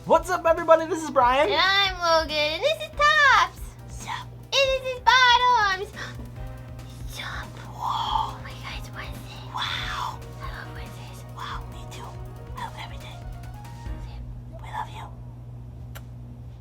What's up, everybody? This is Brian. And I'm Logan. And this is Tops. Sup? And this is Bottoms. Sup? Whoa. Oh my God, it's Wednesday. Wow. I love Wednesdays. Wow, me too. I love every day. We love you.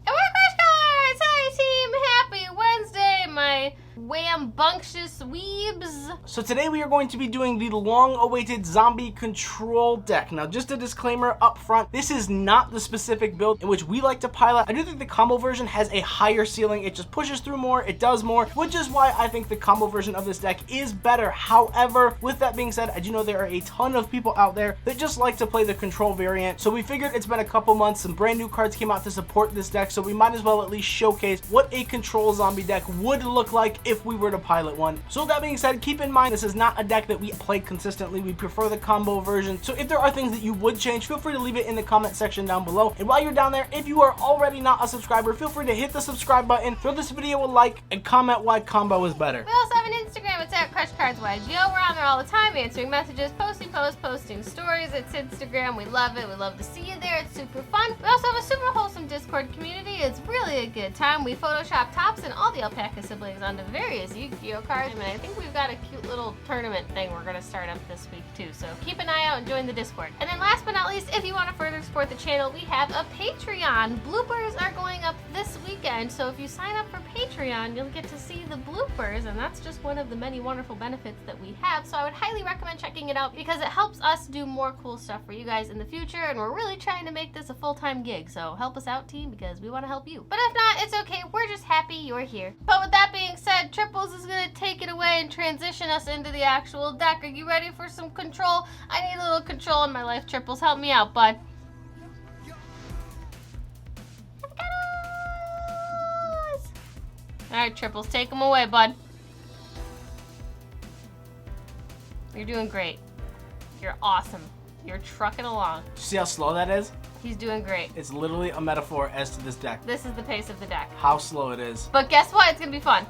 And we're Crush Cards! Hi, team. Happy Wednesday, my wambunctious weebs. So today we are going to be doing the long-awaited zombie control deck. Now, just a disclaimer up front, this is not the specific build in which we like to pilot. I do think the combo version has a higher ceiling. It just pushes through more, it does more, which is why I think the combo version of this deck is better. However, with that being said, I do know there are a ton of people out there that just like to play the control variant. So we figured it's been a couple months, some brand new cards came out to support this deck, so we might as well at least showcase what a control zombie deck would look like if we were to pilot one. So with that being said, keep in mind this is not a deck that we play consistently. We prefer the combo version. So if there are things that you would change, feel free to leave it in the comment section down below. And while you're down there, if you are already not a subscriber, feel free to hit the subscribe button, throw this video a like, and comment why combo is better. We also have an Instagram. It's at CrushCardsYGO. We're on there all the time, answering messages, posting posts, posting stories. It's Instagram. We love it. We love to see you there. It's super fun. We also have a super wholesome Discord community. It's really a good time. We Photoshop Tops and all the alpaca siblings onto various Yu-Gi-Oh cards. And I think we've got a cute little tournament thing we're going to start up this week too. So keep an eye out and join the Discord. And then last but not least, if you want to further support the channel, we have a Patreon. Bloopers are going up this weekend. So if you sign up for Patreon, you'll get to see the bloopers. And that's just one of the many wonderful benefits that we have. So I would highly recommend checking it out because it helps us do more cool stuff for you guys in the future. And we're really trying to make this a full-time gig. So help us out, team, because we want to help you. But if not, it's okay. We're just happy you're here. But with that being said, Triples is going to take it away and transition us into the actual deck. Are you ready for some control? I need a little control in my life, Triples. Help me out, bud. Alright, Triples, take them away, bud. You're doing great. You're awesome. You're trucking along. See how slow that is? He's doing great. It's literally a metaphor as to this deck. This is the pace of the deck. How slow it is. But guess what? It's gonna be fun.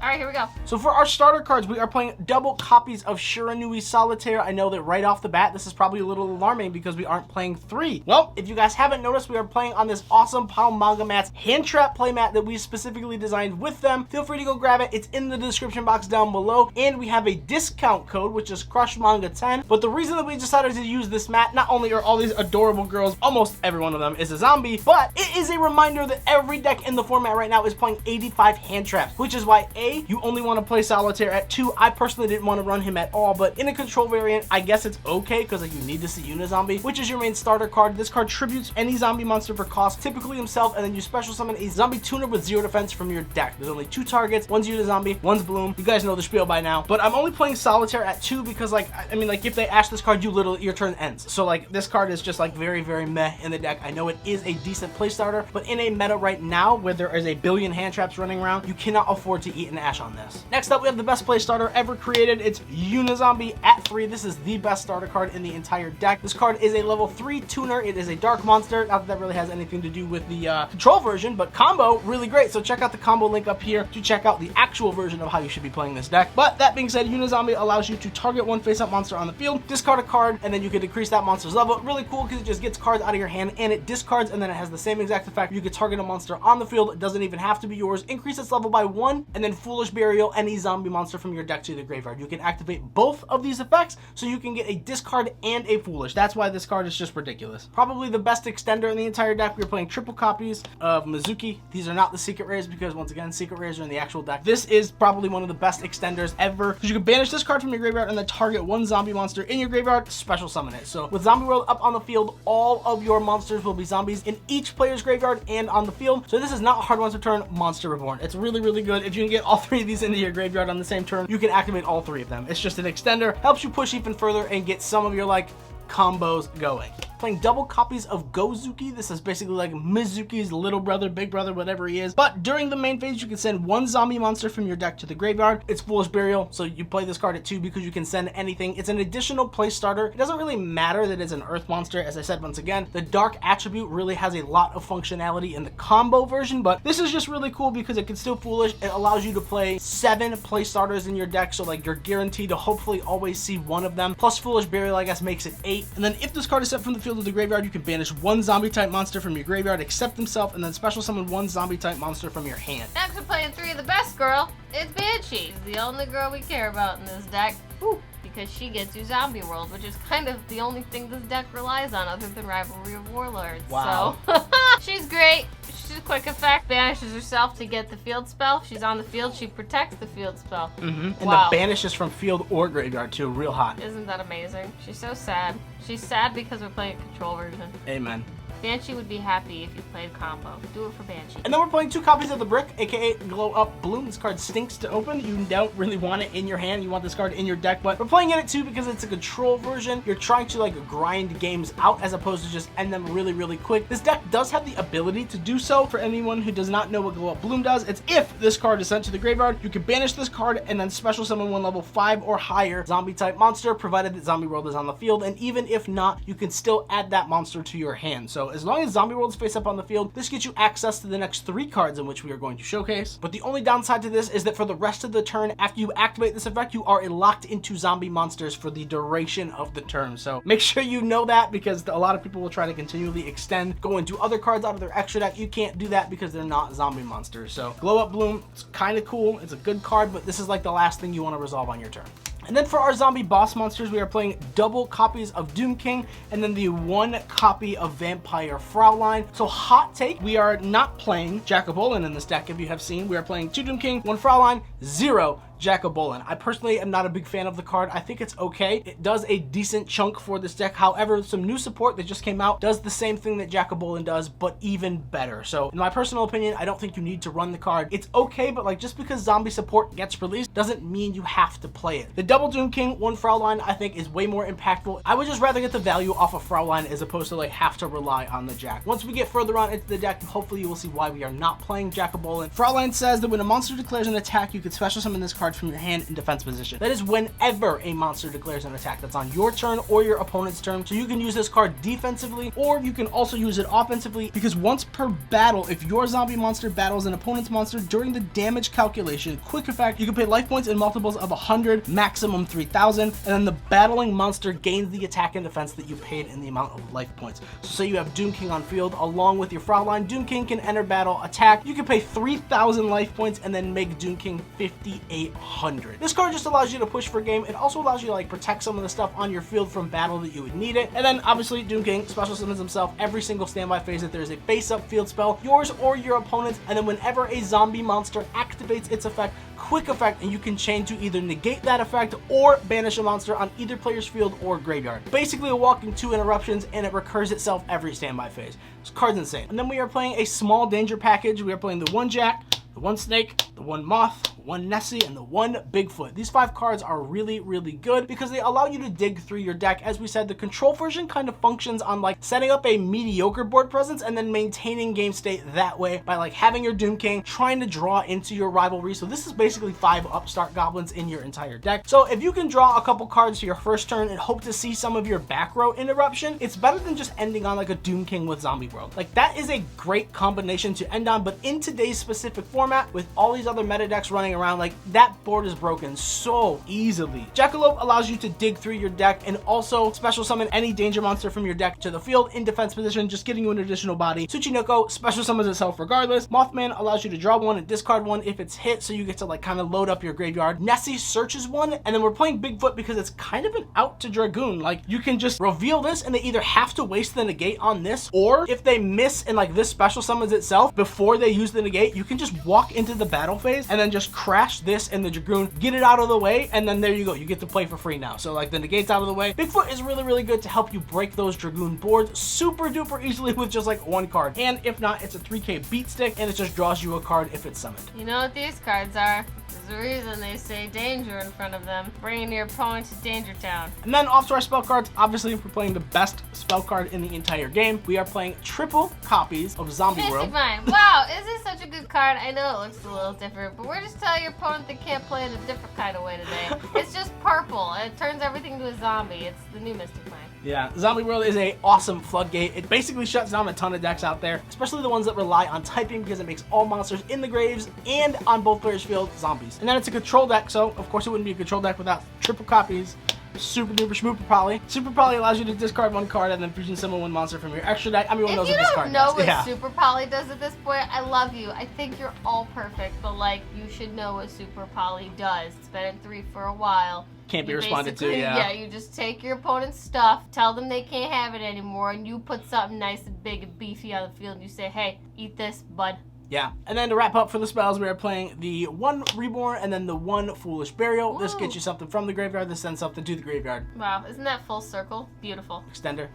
Alright, here we go. So for our starter cards, we are playing double copies of Shiranui Solitaire. I know that right off the bat, this is probably a little alarming because we aren't playing 3. Well, if you guys haven't noticed, we are playing on this awesome Palm Manga Mats hand trap playmat that we specifically designed with them. Feel free to go grab it. It's in the description box down below. And we have a discount code, which is CrushManga10. But the reason that we decided to use this mat, not only are all these adorable girls, almost every one of them is a zombie, but it is a reminder that every deck in the format right now is playing 85 hand traps, which is why you only want to play Solitaire at 2. I personally didn't want to run him at all, but in a control variant, I guess it's okay because like you need to see Unizombie, which is your main starter card. This card tributes any zombie monster for cost, typically himself, and then you special summon a zombie tuner with 0 defense from your deck. There's only 2 targets, one's Unizombie, one's Bloom. You guys know the spiel by now, but I'm only playing Solitaire at 2 because like, I mean, like if they ash this card, you literally, your turn ends. So like this card is just like very, very meh in the deck. I know it is a decent play starter, but in a meta right now where there is a billion hand traps running around, you cannot afford to eat an ash on this. Next up, we have the best play starter ever created. It's Unizombie at 3. This is the best starter card in the entire deck. This card is a level 3 tuner. It is a dark monster. Not that that really has anything to do with the control version, but combo, really great. So check out the combo link up here to check out the actual version of how you should be playing this deck. But that being said, Unizombie allows you to target one face-up monster on the field, discard a card, and then you can decrease that monster's level. Really cool because it just gets cards out of your hand and it discards, and then it has the same exact effect. You can target a monster on the field. It doesn't even have to be yours. Increase its level by 1, and then Foolish Burial any zombie monster from your deck to the graveyard. You can activate both of these effects so you can get a discard and a Foolish. That's why this card is just ridiculous. Probably the best extender in the entire deck. We're playing triple copies of Mizuki. These are not the secret rares because once again, secret rares are in the actual deck. This is probably one of the best extenders ever because you can banish this card from your graveyard and then target one zombie monster in your graveyard, special summon it. So with Zombie World up on the field, all of your monsters will be zombies in each player's graveyard and on the field. So this is not Hard Ones Return, Monster Reborn. It's really, really good. If you can get all 3 of these into your graveyard on the same turn, you can activate all 3 of them. It's just an extender, helps you push even further and get some of your like combos going. Playing double copies of Gozuki. This is basically like Mizuki's little brother, big brother, whatever he is. But during the main phase, you can send one zombie monster from your deck to the graveyard. It's Foolish Burial, so you play this card at 2 because you can send anything. It's an additional play starter. It doesn't really matter that it's an earth monster. As I said, once again, the dark attribute really has a lot of functionality in the combo version, but this is just really cool because it can still Foolish. It allows you to play 7 play starters in your deck, so like you're guaranteed to hopefully always see one of them. Plus Foolish Burial, I guess, makes it 8. And then if this card is sent from the field field of the graveyard, you can banish one zombie type monster from your graveyard, accept himself, and then special summon one zombie type monster from your hand. Next, we're playing 3 of the best girl. It's Banshee, the only girl we care about in this deck. Ooh. Because she gets you Zombie World, which is kind of the only thing this deck relies on other than Rivalry of Warlords. Wow. So, she's great. She's a quick effect. Banishes herself to get the field spell. If she's on the field, she protects the field spell. And wow. the banish is from field or graveyard too, real hot. Isn't that amazing? She's so sad. She's sad because we're playing a control version. Amen. Banshee would be happy if you played combo. Do it for Banshee. And then we're playing 2 copies of the Brick, aka Glow Up Bloom. This card stinks to open. You don't really want it in your hand. You want this card in your deck, but we're playing in it too because it's a control version. You're trying to like grind games out as opposed to just end them really, really quick. This deck does have the ability to do so. For anyone who does not know what Glow Up Bloom does, it's if this card is sent to the graveyard, you can banish this card and then special summon one level 5 or higher zombie type monster, provided that Zombie World is on the field. And even if not, you can still add that monster to your hand. So as long as Zombie World face up on the field, this gets you access to the next 3 cards in which we are going to showcase. But the only downside to this is that for the rest of the turn, after you activate this effect, you are locked into zombie monsters for the duration of the turn. So make sure you know that, because a lot of people will try to continually extend, go into other cards out of their extra deck. You can't do that because they're not zombie monsters. So Glow Up Bloom, it's kind of cool. It's a good card, but this is like the last thing you want to resolve on your turn. And then for our zombie boss monsters, we are playing double copies of Doom King and then the 1 copy of Vampire Fraulein. So hot take, we are not playing Jack-o'-Bolin in this deck. If you have seen, we are playing 2 Doom King, 1 Fraulein, 0 Jack-o'-Bolin. I personally am not a big fan of the card. I think it's okay. It does a decent chunk for this deck. However, some new support that just came out does the same thing that Jack-o'-Bolin does, but even better. So in my personal opinion, I don't think you need to run the card. It's okay, but like just because zombie support gets released doesn't mean you have to play it. The double Doom King, 1 Fraulein, I think is way more impactful. I would just rather get the value off of Fraulein as opposed to like have to rely on the Jack. Once we get further on into the deck, hopefully you will see why we are not playing Jack-o'-Bolin. Fraulein says that when a monster declares an attack, you can special summon this card from your hand in defense position. That is whenever a monster declares an attack. That's on your turn or your opponent's turn. So you can use this card defensively, or you can also use it offensively, because once per battle, if your zombie monster battles an opponent's monster during the damage calculation, quick effect, you can pay life points in multiples of 100, maximum 3,000, and then the battling monster gains the attack and defense that you paid in the amount of life points. So say you have Doom King on field along with your Fraulein. Doom King can enter battle, attack. You can pay 3,000 life points and then make Doom King 5,800. This card just allows you to push for game. It also allows you to like protect some of the stuff on your field from battle that you would need it. And then obviously Doom King special summons himself every single standby phase that there's a face up field spell, yours or your opponent's, and then whenever a zombie monster activates its effect, quick effect, and you can chain to either negate that effect or banish a monster on either player's field or graveyard. Basically a walking 2 interruptions, and it recurs itself every standby phase. This card's insane. And then we are playing a small danger package. We are playing the 1 Jack, the 1 Snake, the 1 Moth, 1 Nessie, and the 1 Bigfoot. These 5 cards are really, really good because they allow you to dig through your deck. As we said, the control version kind of functions on like setting up a mediocre board presence and then maintaining game state that way by like having your Doom King, trying to draw into your rivalry. So this is basically 5 upstart goblins in your entire deck. So if you can draw a couple cards to your first turn and hope to see some of your back row interruption, it's better than just ending on like a Doom King with Zombie World. Like that is a great combination to end on, but in today's specific format with all these other meta decks running around, like that board is broken so easily. Jackalope allows you to dig through your deck and also special summon any danger monster from your deck to the field in defense position, just getting you an additional body. Tsuchinoko special summons itself regardless. Mothman allows you to draw 1 and discard 1 if it's hit, so you get to like kind of load up your graveyard. Nessie searches 1, and then we're playing Bigfoot because it's kind of an out to Dragoon. Like you can just reveal this and they either have to waste the negate on this, or if they miss and like this special summons itself before they use the negate, you can just walk into the battle phase and then just crash this and the Dragoon, get it out of the way, and then there you go. You get to play for free now. So like the negate's out of the way. Bigfoot is really, really good to help you break those Dragoon boards super duper easily with just like 1 card. And if not, it's a 3K beat stick and it just draws you a card if it's summoned. You know what these cards are? There's a reason they say danger in front of them, bringing your opponent to Danger Town. And then off to our spell cards. Obviously, if we're playing the best spell card in the entire game, we are playing triple copies of Zombie World. Mystic Mind. Wow, is this such a good card? I know it looks a little different, but we're just telling your opponent they can't play it a different kind of way today. It's just purple. It turns everything to a zombie. It's the new Mystic Mind. Yeah, Zombie World is an awesome floodgate. It basically shuts down a ton of decks out there, especially the ones that rely on typing, because it makes all monsters in the graves and on both players' field zombies. And then it's a control deck, so of course it wouldn't be a control deck without triple copies super duper schmooper poly. Super poly allows you to discard one card and then fusion summon one monster from your extra deck. Everyone knows what this card does. If you don't know what Super Poly does at this point, I love you. I think you're all perfect, but like, you should know what Super Poly does. It's been in 3 for a while. Can't be responded to, yeah. Yeah, you just take your opponent's stuff, tell them they can't have it anymore, and you put something nice and big and beefy on the field, and you say, hey, eat this, bud. Yeah, and then to wrap up for the spells, we are playing the 1 Reborn and then the 1 Foolish Burial. Woo. This gets you something from the graveyard, this sends something to the graveyard. Wow, isn't that full circle? Beautiful. Extender,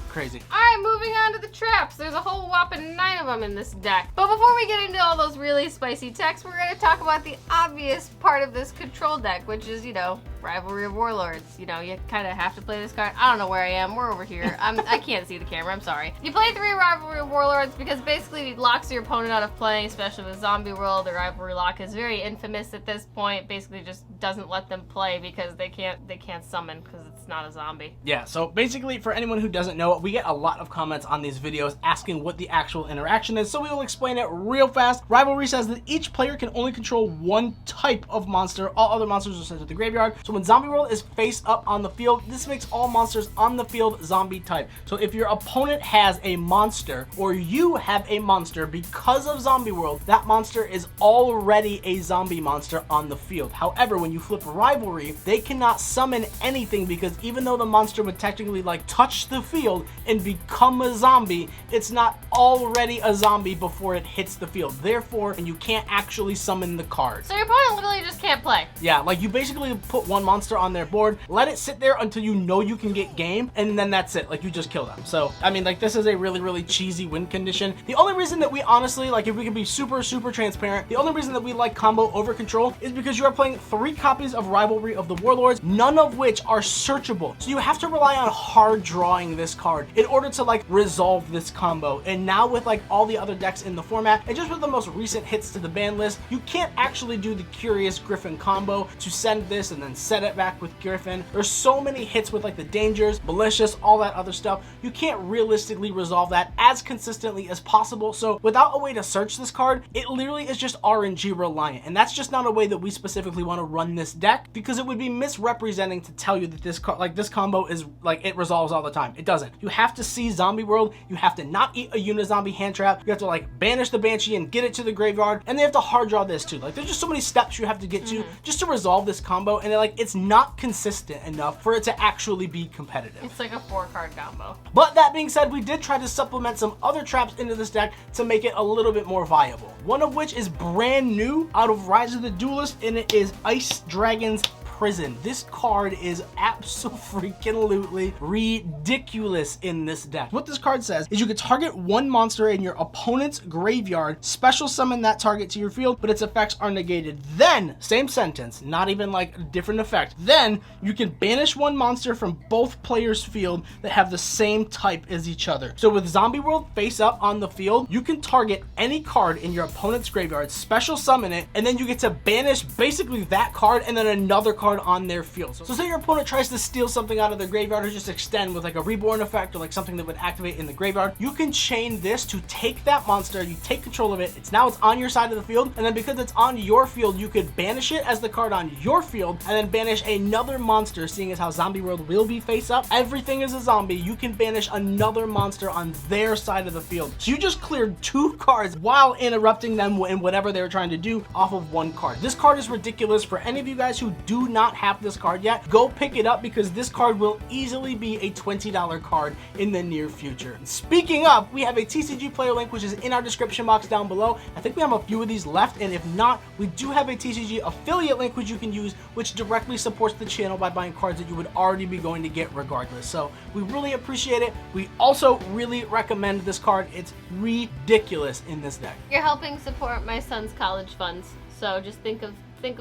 crazy. Alright, moving on to the traps. There's a whole whopping 9 of them in this deck. But before we get into all those really spicy techs, we're going to talk about the obvious part of this control deck, which is, you know, Rivalry of Warlords. You know, you kind of have to play this card. I don't know where I am. We're over here. I can't see the camera. I'm sorry. You play 3 Rivalry of Warlords because basically it locks your opponent out of playing, especially with Zombie World. The Rivalry Lock is very infamous at this point. Basically just doesn't let them play because they can't summon because it's not a zombie. Yeah, so basically for anyone who doesn't know, we get a lot of comments on these videos asking what the actual interaction is, so we will explain it real fast. Rivalry says that each player can only control one type of monster. All other monsters are sent to the graveyard. So when Zombie World is face up on the field, this makes all monsters on the field zombie type. So if your opponent has a monster or you have a monster because of Zombie World, that monster is already a zombie monster on the field. However, when you flip Rivalry, they cannot summon anything because even though the monster would technically like touch the field and become a zombie, it's not already a zombie before it hits the field. Therefore, you can't actually summon the card. So your opponent literally just can't play. Yeah, like you basically put one monster on their board, let it sit there until you know you can get game, and then that's it. Like you just kill them. So, I mean, like this is a really, really cheesy win condition. The only reason that we honestly, like if we can be super transparent, the only reason that we like combo over control is because you are playing 3 copies of Rivalry of the Warlords, none of which are searchable. So you have to rely on hard drawing this card in order to like resolve this combo. And now with like all the other decks in the format, and just with the most recent hits to the ban list, you can't actually do the Curious Griffin combo to send this and then set it back with Griffin. There's so many hits with like the Dangers, Malicious, all that other stuff. You can't realistically resolve that as consistently as possible. So without a way to search this card, it literally is just RNG reliant. And that's just not a way that we specifically want to run this deck, because it would be misrepresenting to tell you that this combo is like it resolves all the time. It doesn't. You have to see Zombie World, you have to not eat a Unizombie hand trap, you have to like banish the Banshee and get it to the graveyard, and they have to hard draw this too. Like there's just so many steps you have to get to just to resolve this combo, and it's not consistent enough for it to actually be competitive. It's like a 4-card combo. But that being said, we did try to supplement some other traps into this deck to make it a little bit more viable. One of which is brand new out of Rise of the Duelist, and it is Ice Dragon's Prison. This card is absolutely ridiculous in this deck. What this card says is you can target one monster in your opponent's graveyard, special summon that target to your field, but its effects are negated. Then, same sentence, not even like a different effect. Then, you can banish one monster from both players' field that have the same type as each other. So with Zombie World face up on the field, you can target any card in your opponent's graveyard, special summon it, and then you get to banish basically that card and then another card on their field. So say your opponent tries to steal something out of their graveyard or just extend with like a Reborn effect or like something that would activate in the graveyard, you can chain this to take that monster, you take control of it, it's on your side of the field, and then because it's on your field, you could banish it as the card on your field, and then banish another monster, seeing as how Zombie World will be face up. Everything is a zombie, you can banish another monster on their side of the field. So you just cleared 2 cards while interrupting them in whatever they were trying to do off of 1 card. This card is ridiculous. For any of you guys who do not have this card yet, go pick it up because this card will easily be a $20 card in the near future. Speaking of, we have a TCG player link which is in our description box down below. I think we have a few of these left, and if not, we do have a TCG affiliate link which you can use, which directly supports the channel by buying cards that you would already be going to get regardless. So we really appreciate it. We also really recommend this card. It's ridiculous in this deck. You're helping support my son's college funds, so just think of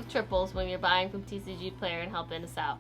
triples when you're buying from TCG Player and helping us out.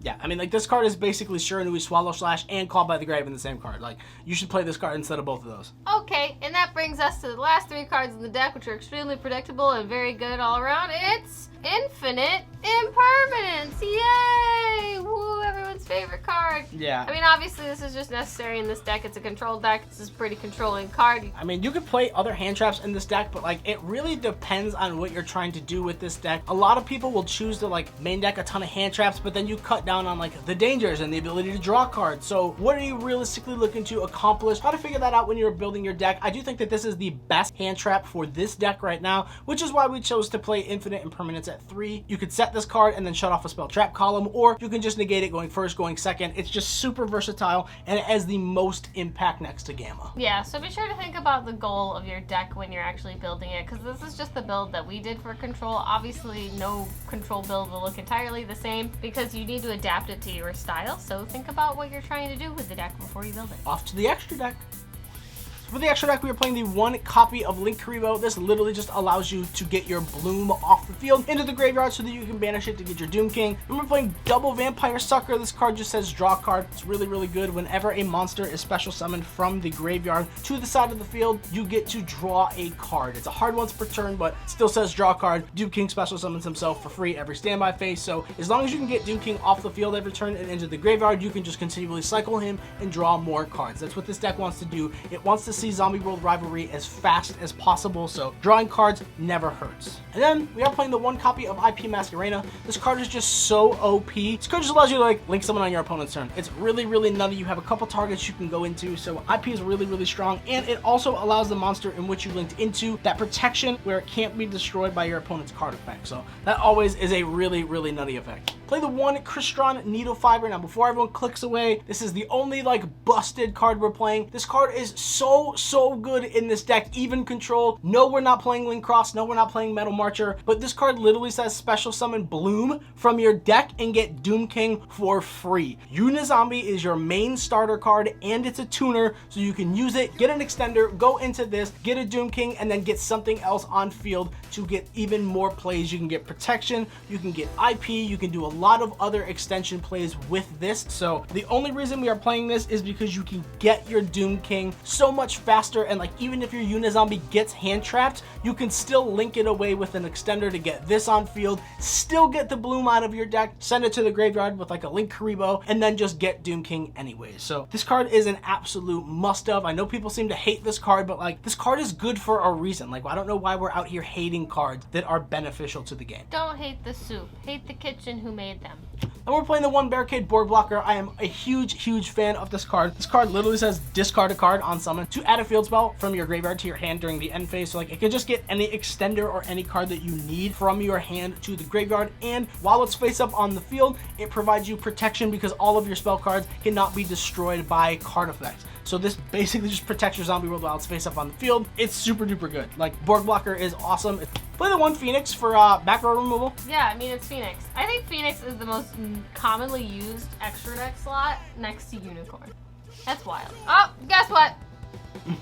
Yeah, I mean, like, this card is basically Shiranui Swallow Slash and Called by the Grave in the same card. Like, you should play this card instead of both of those. Okay, and that brings us to the last 3 cards in the deck, which are extremely predictable and very good all around. It's Infinite Impermanence! Yay! Woo, everyone's favorite card. card. Yeah. I mean, obviously this is just necessary in this deck. It's a control deck. This is a pretty controlling card. I mean, you could play other hand traps in this deck, but like it really depends on what you're trying to do with this deck. A lot of people will choose to like main deck a ton of hand traps, but then you cut down on like the dangers and the ability to draw cards. So what are you realistically looking to accomplish? How to figure that out when you're building your deck. I do think that this is the best hand trap for this deck right now, which is why we chose to play Infinite Impermanence at 3. You could set this card and then shut off a spell trap column, or you can just negate it going first, going second. It's just super versatile, and it has the most impact next to Gamma. Yeah, so be sure to think about the goal of your deck when you're actually building it, because this is just the build that we did for control. Obviously, no control build will look entirely the same because you need to adapt it to your style. So think about what you're trying to do with the deck before you build it. Off to the extra deck. For the extra deck, we are playing the 1 copy of Linkuriboh. This literally just allows you to get your Bloom off the field into the graveyard so that you can banish it to get your Doom King. Then we're playing double Vampire Sucker. This card just says draw card. It's really, really good. Whenever a monster is special summoned from the graveyard to the side of the field, you get to draw a card. It's a hard once per turn, but it still says draw card. Doom King special summons himself for free every standby phase. So as long as you can get Doom King off the field every turn and into the graveyard, you can just continually cycle him and draw more cards. That's what this deck wants to do. It wants to see Zombie World Rivalry as fast as possible, so drawing cards never hurts. And then we are playing the 1 copy of IP Masquerena. This card is just so OP. This card just allows you to like link someone on your opponent's turn. It's really, really nutty. You have a couple targets you can go into, so IP is really, really strong, and it also allows the monster in which you linked into that protection where it can't be destroyed by your opponent's card effect. So that always is a really, really nutty effect. Play the 1 Crystron Needle Fiber. Now before everyone clicks away, this is the only like busted card we're playing. This card is so good in this deck, even control. No, we're not playing Link Cross. No, we're not playing Metal Marcher, but this card literally says special summon Bloom from your deck and get Doom King for free. Unizombie is your main starter card and it's a tuner, so you can use it, get an extender, go into this, get a Doom King, and then get something else on field to get even more plays. You can get protection, you can get IP, you can do a lot of other extension plays with this. So the only reason we are playing this is because you can get your Doom King so much faster, and like even if your Unizombie gets hand trapped, you can still link it away with an extender to get this on field, still get the Bloom out of your deck, send it to the graveyard with like a Linkuriboh, and then just get Doom King anyways. So this card is an absolute must-have. I know people seem to hate this card, but like this card is good for a reason. Like I don't know why we're out here hating cards that are beneficial to the game. Don't hate the soup, hate the kitchen who made them. And we're playing the 1 Barricade Board Blocker. I am a huge fan of this card. This card literally says discard a card on summon to add a field spell from your graveyard to your hand during the end phase. So like it can just get any extender or any card that you need from your hand to the graveyard, and while it's face up on the field, it provides you protection because all of your spell cards cannot be destroyed by card effects. So this basically just protects your Zombie World while it's face up on the field. It's super duper good. Like Board Blocker is awesome. Play the 1 Phoenix for back row removal. Yeah, I mean, it's Phoenix. I think Phoenix is the most commonly used extra deck slot next to Unicorn. That's wild. Oh, guess what?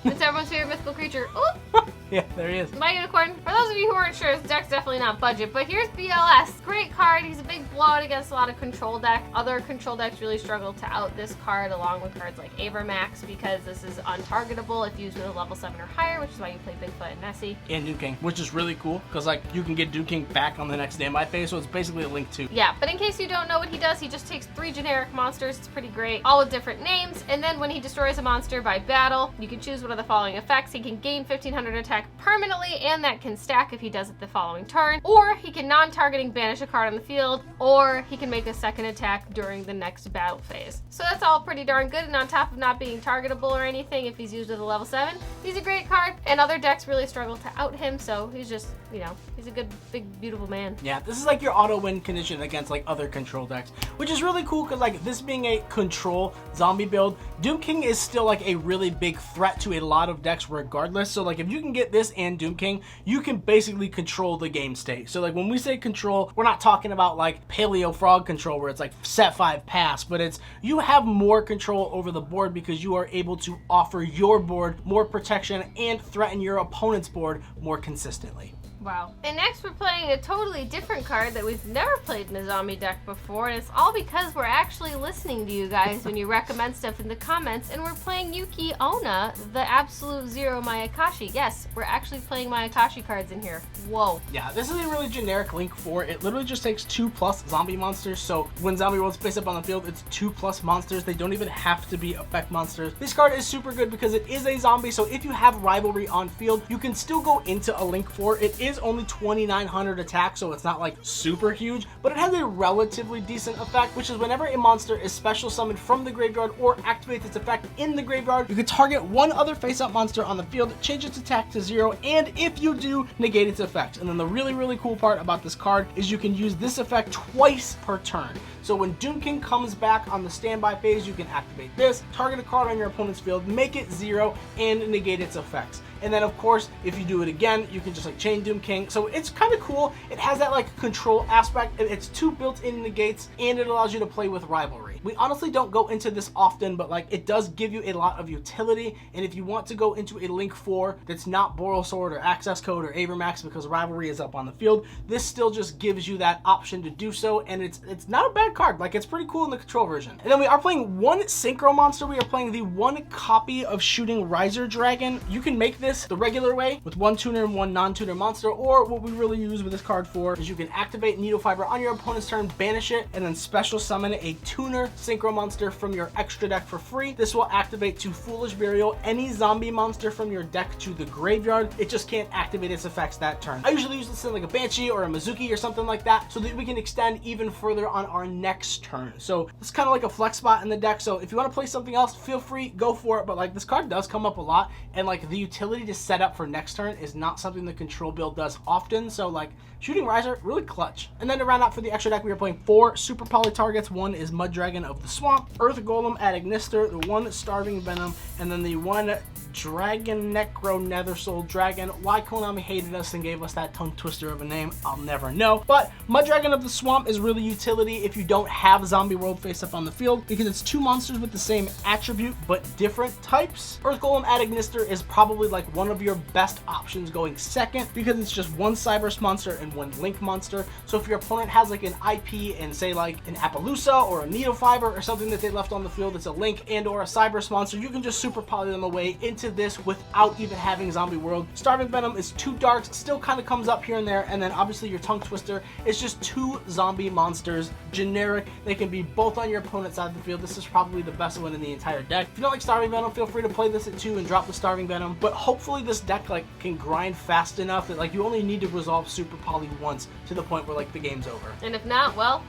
It's everyone's favorite mythical creature. Ooh. Yeah, there he is. My Unicorn. For those of you who weren't sure, this deck's definitely not budget, but here's BLS. Great card. He's a big blowout against a lot of control deck. Other control decks really struggle to out this card, along with cards like Avermax, because this is untargetable if used with a level 7 or higher, which is why you play Bigfoot and Nessie. And Doom King, which is really cool, because like you can get Doom King back on the next standby phase, so it's basically a Link 2. Yeah, but in case you don't know what he does, he just takes 3 generic monsters. It's pretty great, all with different names, and then when he destroys a monster by battle, you can choose one of the following effects. He can gain 1500 attack permanently, and that can stack if he does it the following turn, or he can non-targeting banish a card on the field, or he can make a second attack during the next battle phase. So that's all pretty darn good, and on top of not being targetable or anything if he's used with a level 7, he's a great card, and other decks really struggle to out him, so he's just, you know, he's a good, big, beautiful man. Yeah, this is like your auto win condition against like other control decks, which is really cool because like this being a control zombie build, Doom King is still like a really big threat to a lot of decks regardless. So like if you can get this and Doom King, you can basically control the game state. So like when we say control, we're not talking about like Paleo Frog control where it's like set 5 pass, but it's you have more control over the board because you are able to offer your board more protection and threaten your opponent's board more consistently. Wow. And next we're playing a totally different card that we've never played in a zombie deck before, and it's all because we're actually listening to you guys when you recommend stuff in the comments, and we're playing Yuki Onna, the Absolute Zero Mayakashi. Yes, we're actually playing Mayakashi cards in here. Whoa. Yeah, this is a really generic Link 4. It literally just takes 2+ zombie monsters, so when zombie world's face up on the field, it's 2+ monsters. They don't even have to be effect monsters. This card is super good because it is a zombie, so if you have Rivalry on field, you can still go into a Link 4. It is only 2,900 attack, so it's not like super huge, but it has a relatively decent effect, which is whenever a monster is special summoned from the graveyard or activates its effect in the graveyard, you can target one other face-up monster on the field, change its attack to 0, and if you do, negate its effect. And then the really cool part about this card is you can use this effect twice per turn. So when Doom King comes back on the standby phase, you can activate this, target a card on your opponent's field, make it 0, and negate its effects. And then of course, if you do it again, you can just like chain Doom King. So it's kind of cool. It has that like control aspect. It's 2 built-in negates, and it allows you to play with Rivalry. We honestly don't go into this often, but like it does give you a lot of utility. And if you want to go into a Link 4 that's not Boral Sword or Access Code or Avermax because Rivalry is up on the field, this still just gives you that option to do so. And it's not a bad card. Like it's pretty cool in the control version. And then we are playing one synchro monster. We are playing the 1 copy of Shooting Riser Dragon. You can make this the regular way with 1 tuner and 1 non-tuner monster, or what we really use with this card for is you can activate Needle Fiber on your opponent's turn, banish it, and then special summon a tuner synchro monster from your extra deck for free. This will activate to Foolish Burial any zombie monster from your deck to the graveyard. It just can't activate its effects that turn. I usually use this in like a Banshee or a Mizuki or something like that so that we can extend even further on our next turn. So it's kind of like a flex spot in the deck. So if you want to play something else, feel free, go for it. But like this card does come up a lot, and like the utility to set up for next turn is not something the control build does often. So like Shooting Riser, really clutch. And then to round out for the extra deck, we are playing 4 Super Poly targets. 1 is Mud Dragon of the Swamp, Earth Golem at Ignister, the 1 Starving Venom, and then the 1 Dragon Necro Nether Soul Dragon. Why Konami hated us and gave us that tongue twister of a name, I'll never know. But Mud Dragon of the Swamp is really utility if you don't have Zombie World face up on the field, because it's 2 monsters with the same attribute but different types. Earth Golem at Ignister is probably like one of your best options going second, because it's just 1 Cyberse monster and 1 Link monster. So if your opponent has like an IP and say like an Appaloosa or a Needle Fiber or something that they left on the field that's a Link and or a Cyberse monster, you can just super poly them away into this without even having Zombie World. Starving Venom is 2 darks, still kind of comes up here and there, and then obviously your Tongue Twister is just 2 zombie monsters, generic. They can be both on your opponent's side of the field. This is probably the best one in the entire deck. If you don't like Starving Venom, feel free to play this at 2 and drop the Starving Venom, but hopefully this deck like can grind fast enough that like you only need to resolve Super Poly once to the point where like the game's over. And if not, well,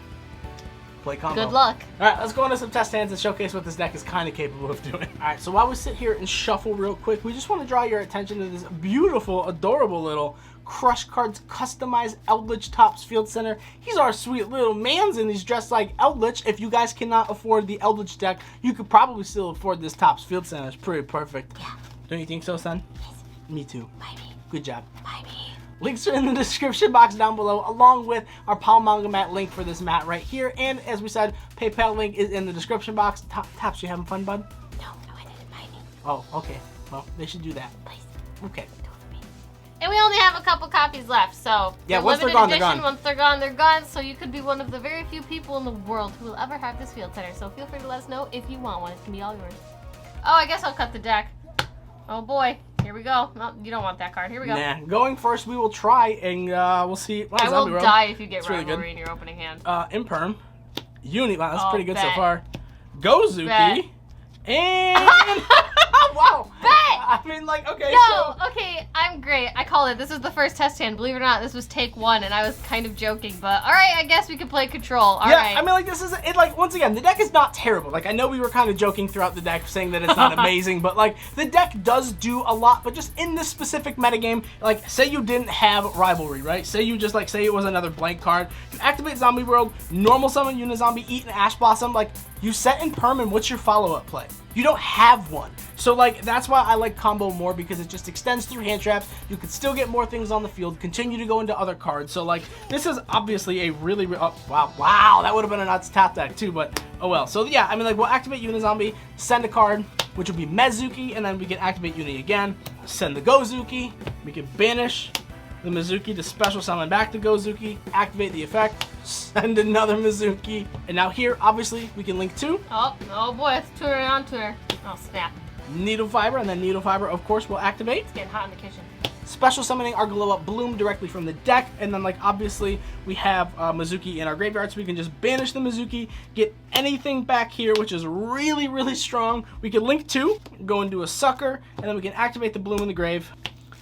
play combo. Good luck. Alright, let's go into some test hands and showcase what this deck is kind of capable of doing. Alright, so while we sit here and shuffle real quick, we just want to draw your attention to this beautiful, adorable little Crush Cards customized Eldritch Tops Field Center. He's our sweet little mans and he's dressed like Eldritch. If you guys cannot afford the Eldritch deck, you could probably still afford this Tops Field Center. It's pretty perfect. Yeah. Don't you think so, son? Yes. Me too. Maybe. Good job. Maybe. Links are in the description box down below, along with our Pal Manga mat link for this mat right here. And as we said, PayPal link is in the description box. Taps, you having fun, bud? No, I didn't buy any. Oh, okay. Well, they should do that. Please. Okay. Do it for me. And we only have a couple copies left, so yeah, once they're gone, they're gone. Once they're gone, they're gone. So you could be one of the very few people in the world who will ever have this field center. So feel free to let us know if you want one. It can be all yours. Oh, I guess I'll cut the deck. Oh boy. Here we go. No, you don't want that card. Here we go. Nah. Going first, we will try, and we'll see. Wow, I will die if you get Rivalry really in your opening hand. Imperm. Uni. Wow, that's pretty good bet. so far. Gozuki. Bet. And... wow. Bet. I mean, like, okay, No, okay, I'm great. I called it. This was the first test hand. Believe it or not, this was take 1, and I was kind of joking. But, all right, I guess we can play control. All right. I mean, like, this is, it. Like, once again, the deck is not terrible. Like, I know we were kind of joking throughout the deck, saying that it's not amazing, but, like, the deck does do a lot. But just in this specific metagame, like, say you didn't have Rivalry, right? Say you just, like, say it was another blank card. You activate Zombie World, normal summon Unizombie, eat an Ash Blossom. Like, you set in Perm, and what's your follow-up play? You don't have one. So, like, that's why I like combo more, because it just extends through hand traps. You can still get more things on the field, continue to go into other cards. So, like, this is obviously a really, oh, wow, that would have been a nuts tap deck too, but oh well. So, yeah, I mean, like, we'll activate Unizombie, send a card, which will be Mezuki, and then we can activate Uni again, send the Gozuki, we can banish, the Mizuki to special summon back to Gozuki, activate the effect, send another Mizuki, and now here, obviously, we can link 2. Oh boy, it's tour on tour. Oh, snap. Needle Fiber, and then Needle Fiber, of course, will activate. It's getting hot in the kitchen. Special summoning our Glow Up Bloom directly from the deck, and then like obviously we have Mizuki in our graveyard, so we can just banish the Mizuki, get anything back here, which is really, really strong. We can link 2, go and do a sucker, and then we can activate the Bloom in the grave.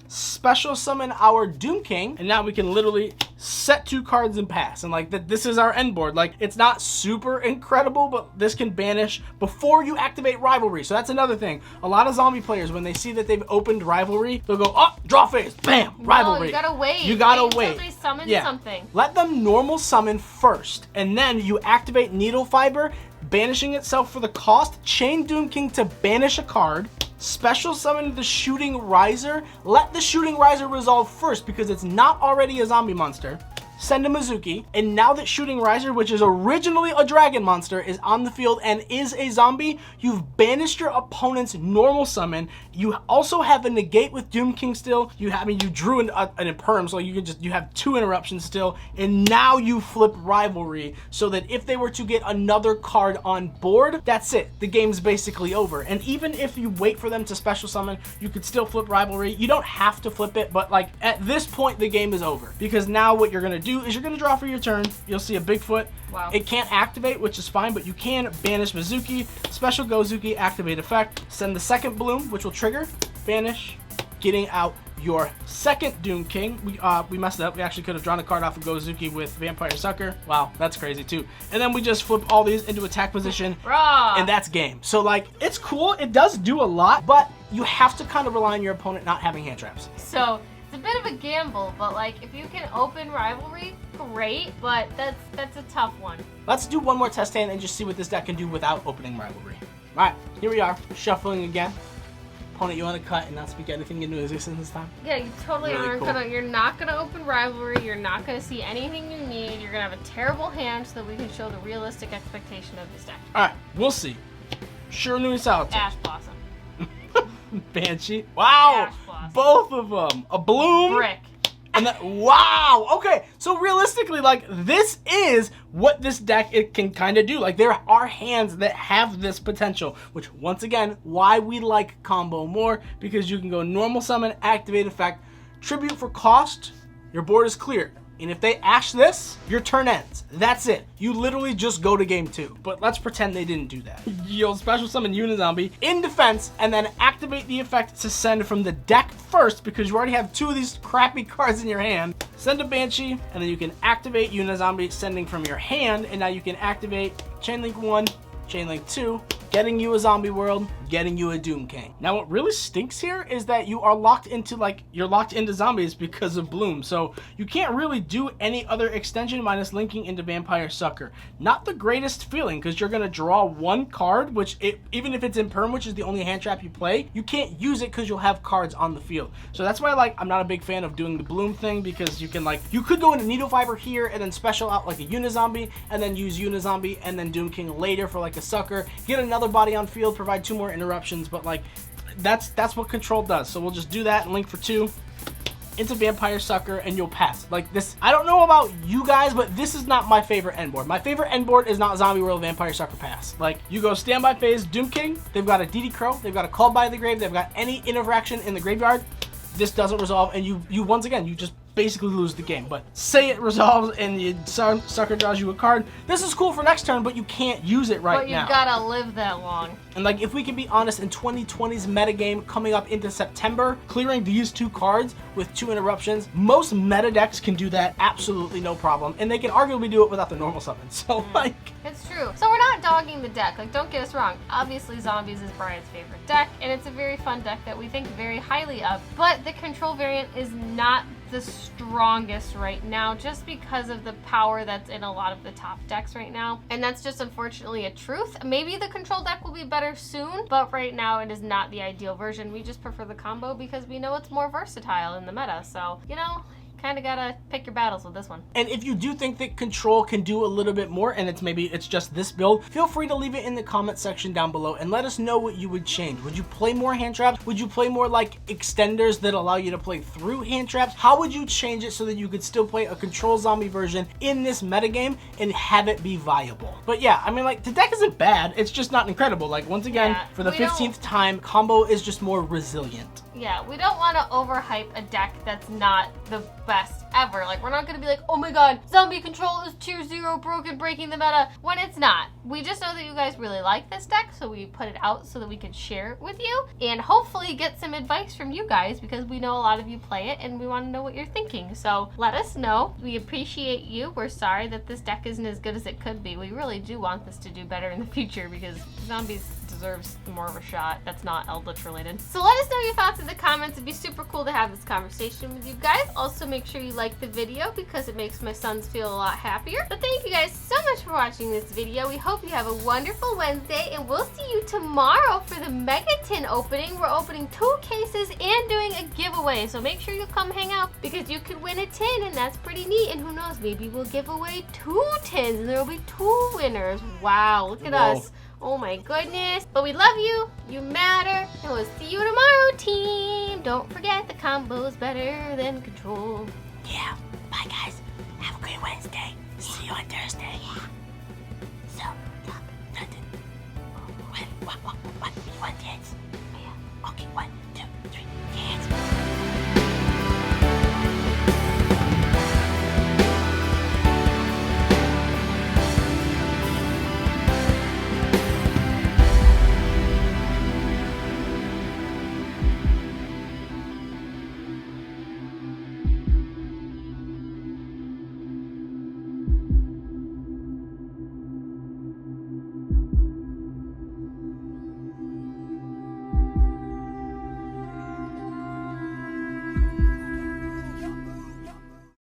Special summon our Doom King, and now we can literally set 2 cards and pass. And like this is our end board. Like, it's not super incredible, but this can banish before you activate Rivalry. So that's another thing. A lot of zombie players, when they see that they've opened Rivalry, they'll go, oh, draw phase, bam, Rivalry. No, you gotta wait. You gotta wait. Somebody summon something. Let them normal summon first, and then you activate Needle Fiber, banishing itself for the cost, chain Doom King to banish a card, special summon the Shooting Riser, let the Shooting Riser resolve first because it's not already a zombie monster, send a Mizuki, and now that Shooting Riser, which is originally a dragon monster, is on the field and is a zombie, you've banished your opponent's normal summon. You also have a negate with Doom King still. You drew an Imperium, so you have 2 interruptions still, and now you flip Rivalry so that if they were to get another card on board, that's it. The game's basically over. And even if you wait for them to special summon, you could still flip Rivalry. You don't have to flip it, but like at this point, the game is over because now what you're gonna do is you're gonna draw for your turn. You'll see a Bigfoot. Wow. It can't activate, which is fine, but you can banish Mizuki, special Gozuki, activate effect, send the second Bloom, which will trigger, banish, getting out your second Doom King. We messed up. We actually could have drawn a card off of Gozuki with Vampire Sucker. Wow, that's crazy too. And then we just flip all these into attack position, and that's game. So like, it's cool. It does do a lot, but you have to kind of rely on your opponent not having hand traps. So it's a bit of a gamble, but like if you can open Rivalry, great, but that's a tough one. Let's do one more test hand and just see what this deck can do without opening Rivalry. All right, here we are, shuffling again. Opponent, you want to cut and not speak anything into existence this time? Yeah, you totally Really aren't cool. gonna. You're not gonna open Rivalry. You're not gonna see anything you need. You're gonna have a terrible hand so that we can show the realistic expectation of this deck. All right, we'll see. Shiranui Solitaire. Ash Blossom. Banshee. Wow, Ash Blossom. both of them. A Bloom. Brick. And then, wow, okay, so realistically, like, this is what this deck it can kind of do. Like, there are hands that have this potential, which, once again, why we like combo more, because you can go normal summon, activate effect, tribute for cost, your board is clear. And if they ash this, your turn ends. That's it. You literally just go to game 2. But let's pretend they didn't do that. You'll special summon Unizombie in defense and then activate the effect to send from the deck first because you already have 2 of these crappy cards in your hand. Send a Banshee and then you can activate Unizombie sending from your hand, and now you can activate Chainlink 1, Chainlink 2, getting you a zombie world, getting you a Doom King. Now what really stinks here is that you are locked into zombies because of Bloom, so you can't really do any other extension minus linking into Vampire Sucker. Not the greatest feeling because you're gonna draw 1 card, which even if it's Imperm, which is the only hand trap you play, you can't use it because you'll have cards on the field. So that's why I'm not a big fan of doing the Bloom thing, because you could go into Needle Fiber here and then special out like a Unizombie and then use Unizombie and then Doom King later for like a sucker, get another body on field, provide 2 more interruptions, but like that's what control does. So we'll just do that and link for 2 into Vampire Sucker and you'll pass. Like this, I don't know about you guys, but this is not my favorite end board. My favorite end board is not Zombie World, Vampire Sucker, pass. Like, you go standby phase, Doom King, they've got a DD Crow, they've got a Called by the Grave, they've got any interaction in the graveyard. This doesn't resolve, and you once again, you just basically lose the game. But say it resolves and you sucker draws you a card. This is cool for next turn, but you can't use it right now. But you gotta live that long. And like, if we can be honest, in 2020's metagame coming up into September, clearing these 2 cards with 2 interruptions, most meta decks can do that absolutely no problem, and they can arguably do it without the normal summon. So like, it's true. So we're not dogging the deck. Like, don't get us wrong. Obviously, Zombies is Brian's favorite deck, and it's a very fun deck that we think very highly of. But the control variant is not the strongest right now, just because of the power that's in a lot of the top decks right now, and that's just unfortunately a truth. Maybe the control deck will be better soon, but right now it is not the ideal version. We just prefer the combo because we know it's more versatile in the meta. So, you know, kind of gotta pick your battles with this one. And if you do think that Control can do a little bit more, and it's just this build, feel free to leave it in the comment section down below and let us know what you would change. Would you play more hand traps? Would you play more like extenders that allow you to play through hand traps? How would you change it so that you could still play a Control zombie version in this metagame and have it be viable? But yeah, I mean, like, the deck isn't bad, it's just not incredible. Like, once again, for the 15th time, combo is just more resilient. Yeah, we don't want to overhype a deck that's not the best ever. Like, we're not going to be like, oh my god, zombie Control is tier 0 broken, breaking the meta, when it's not. We just know that you guys really like this deck, so we put it out so that we can share it with you and hopefully get some advice from you guys, because we know a lot of you play it and we want to know what you're thinking. So let us know. We appreciate you. We're sorry that this deck isn't as good as it could be. We really do want this to do better in the future, because zombies deserves more of a shot that's not Eldritch related. So let us know your thoughts in the comments. It'd be super cool to have this conversation with you guys. Also, make sure you like the video because it makes my sons feel a lot happier. But thank you guys so much for watching this video. We hope you have a wonderful Wednesday, and we'll see you tomorrow for the Mega Tin opening. We're opening 2 cases and doing a giveaway, so make sure you come hang out because you could win a tin, and that's pretty neat. And who knows, maybe we'll give away 2 tins and there will be 2 winners. Wow, look at us. Oh my goodness. But we love you. You matter. And we'll see you tomorrow, team. Don't forget the combo's better than Control. Yeah. Bye, guys. Have a great Wednesday. See you on Thursday. Yeah.